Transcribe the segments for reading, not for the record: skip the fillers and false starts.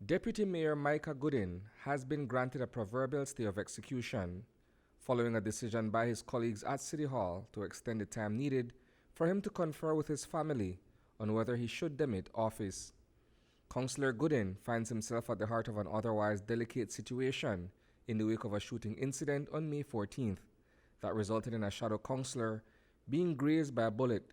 Deputy Mayor Micah Goodin has been granted a proverbial stay of execution following a decision by his colleagues at City Hall to extend the time needed for him to confer with his family on whether he should demit office. Councilor Goodin finds himself at the heart of an otherwise delicate situation in the wake of a shooting incident on May 14th that resulted in a shadow councilor being grazed by a bullet.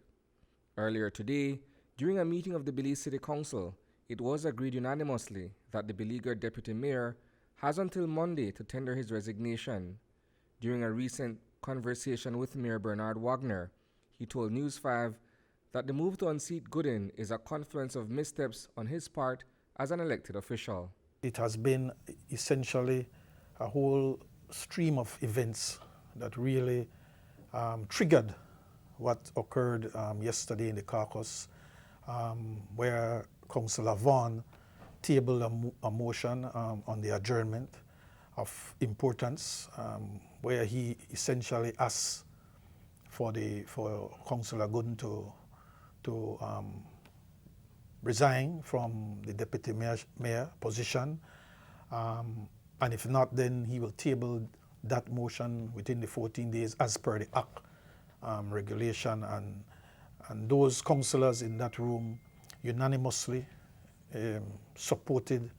Earlier today, during a meeting of the Belize City Council, it was agreed unanimously that the beleaguered deputy mayor has until Monday to tender his resignation. During a recent conversation with Mayor Bernard Wagner, he told News 5 that the move to unseat Goodin is a confluence of missteps on his part as an elected official. It has been essentially a whole stream of events that really triggered what occurred yesterday in the caucus, where Councilor Vaughn tabled a motion on the adjournment of importance, where he essentially asked for Councilor Goodin to resign from the deputy mayor position, and if not, then he will table that motion within the 14 days as per the Act regulation, and those councillors in that room unanimously supported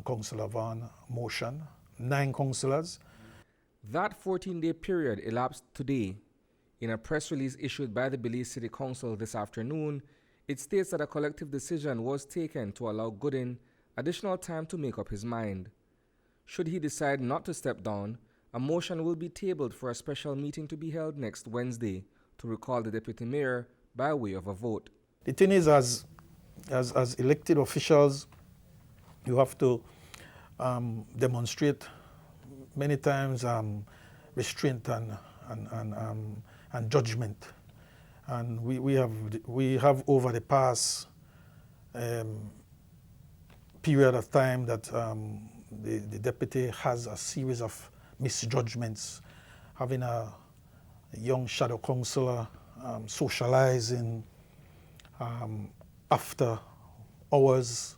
Councilor Vaughn's motion. 9 councillors. That 14-day period elapsed today. In a press release issued by the Belize City Council this afternoon, it states that a collective decision was taken to allow Goodin additional time to make up his mind. Should he decide not to step down, a motion will be tabled for a special meeting to be held next Wednesday to recall the deputy mayor by way of a vote. The thing is, as elected officials, you have to demonstrate many times restraint and judgment. And we have over the past period of time that the deputy has a series of misjudgments, having a young shadow councillor socializing after hours,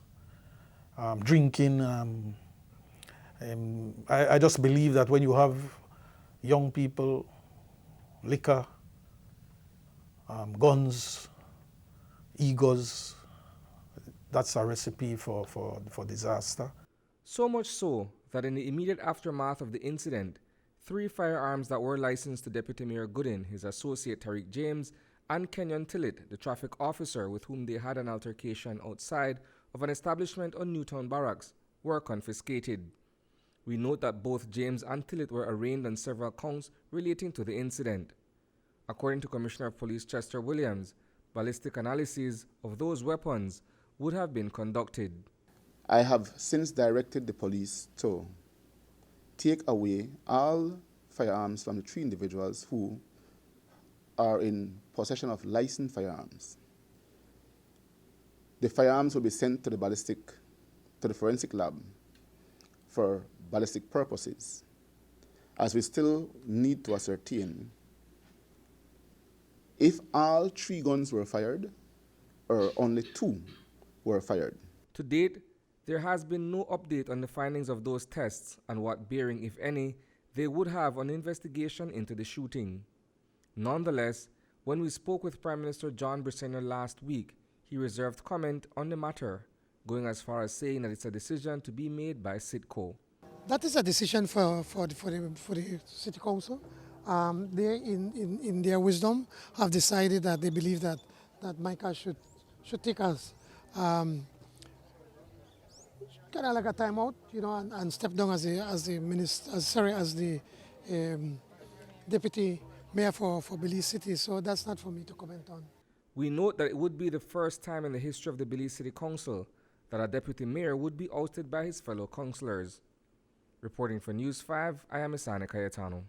drinking. I just believe that when you have young people, liquor, guns, egos, that's a recipe for disaster. So much so that in the immediate aftermath of the incident, 3 firearms that were licensed to Deputy Mayor Goodin, his associate Tariq James, and Kenyon Tillett, the traffic officer with whom they had an altercation outside of an establishment on Newtown Barracks, were confiscated. We note that both James and Tillett were arraigned on several counts relating to the incident. According to Commissioner of Police Chester Williams, ballistic analyses of those weapons would have been conducted. I have since directed the police to take away all firearms from the 3 individuals who are in possession of licensed firearms. The firearms will be sent to the forensic lab for ballistic purposes, as we still need to ascertain if all 3 guns were fired or only 2 were fired. To date, there has been no update on the findings of those tests and what bearing, if any, they would have on the investigation into the shooting. Nonetheless, when we spoke with Prime Minister John Briceño last week, he reserved comment on the matter, going as far as saying that it's a decision to be made by Citco. That is a decision for the City Council. They, in their wisdom, have decided that they believe that Micah should take us kind of like a timeout, you know, and step down as the deputy mayor for Belize City. So that's not for me to comment on. We note that it would be the first time in the history of the Belize City Council that a deputy mayor would be ousted by his fellow councillors. Reporting for News 5, I am Isani Cayetano.